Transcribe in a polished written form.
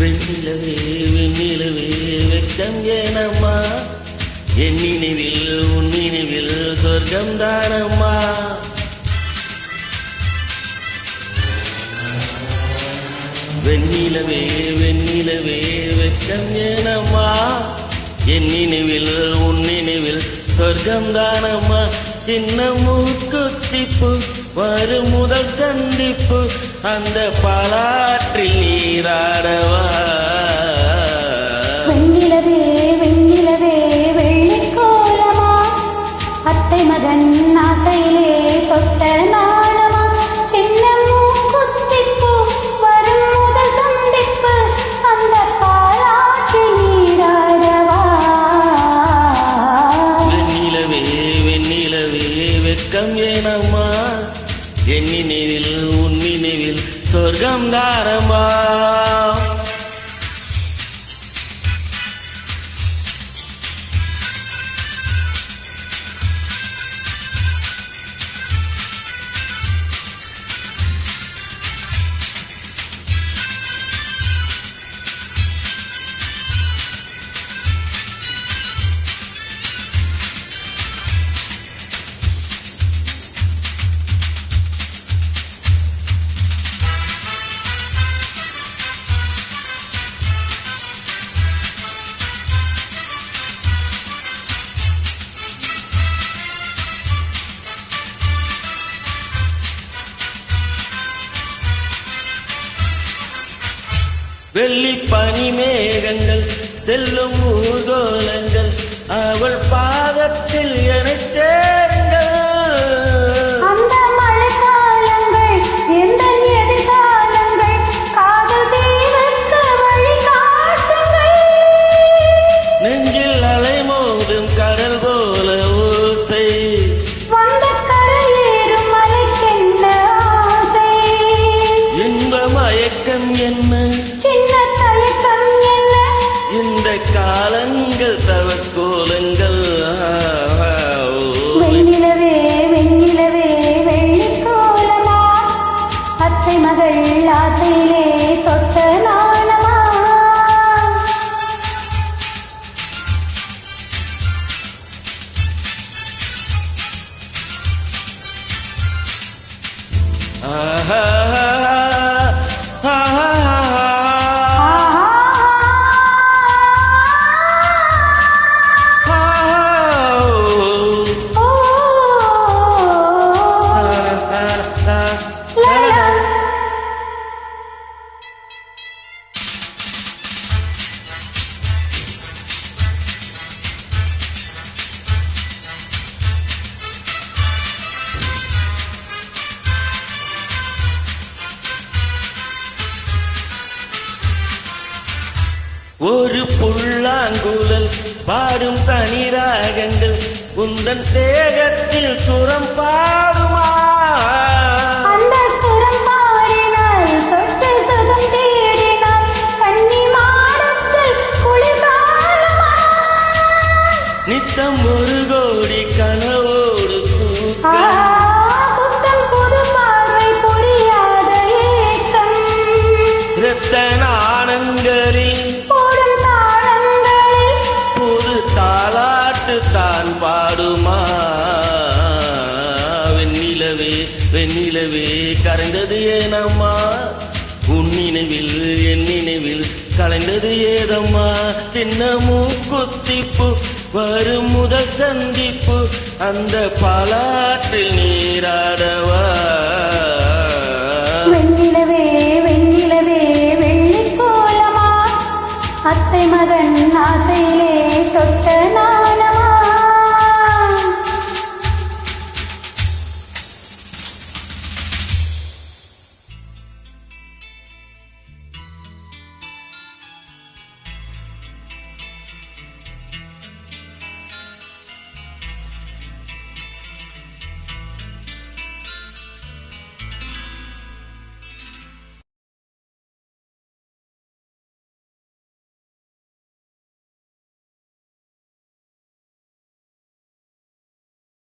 வெண்ணிலவே வெண்ணிலவே வெட்கம் ஏனம்மா என் நினைவில் உன் நினைவில் சொர்க்கம் தானம்மா வெண்ணிலவே வெண்ணிலவே வெட்கம் ஏனம்மா என் நினைவில் உன் நினைவில் சொர்க்கம் தானம்மா சின்ன மூக்குத்திப்பு வரும் முதல் சந்திப்பு அந்த பாலாற்றில் நீராடவா வெண்ணிலவே வெண்ணிலவே வெள்ளிக்கோலமா அத்தை மகன் ஆசையிலே தொட்ட நாளமா சின்ன மூக்குத்திப்பு வரும் முதல் சந்திப்பு அந்த பாலாற்றில் நீராடவா வெண்ணிலவே வெண்ணிலவே வெட்கம் ஏனம்மா என் நினைவில் உன் நினைவில் சொர்க்கம் தானம்மா வெள்ளி பனி மேகங்கள் செல்லும் ஊர்கோலங்கள் அவள் பாதத்தில் என சேருங்கள் அந்த மழைக்காலங்கள் எந்த எதிர்காலங்கள் காதல் தீவுக்கு வழிகாட்டுங்கள் நெஞ்சில் அலை மோதும் கடல் போல ஊசை வந்த கரையேறும் மலைக்கென்ன ஆசை இன்ப மயக்கம் என்ன சின்ன தயக்கம் என்ன இந்த காலங்கள் தவக்கோலங்கள் வெண்ணிலவே வெண்ணிலவே வெள்ளிக்கோலமா அத்தை மகள் ஆசையிலே தொட்ட நாளமா ஆஹா ஆஹா ஒரு புல்லாங்குழல் பாடும் தனி ராகங்கள் உந்தன் தேகத்தில் சுரம் பாடுமா அந்த சுரம் பாடினால் தொட்டு சுகம் தேடினால் கண்ணி மாடத்தில் குளிர்காலமா நித்தம் ஒரு கோடி கனவோடு புத்தம் புது பார்வை புரியாத ஏக்கம் இரத்த நாணங்களில் போடும் தாளங்களில் புது தாலாட்டு தான் பாடுமா வெண்ணிலவே வெண்ணிலவே கரைந்தது ஏனம்மா உன் நினைவில் என் நினைவில் கலைந்தது ஏதம்மா சின்ன மூக்குத்திப்பு வரும் முதல் சந்திப்பு அந்த பாலாற்றில் நீராடவா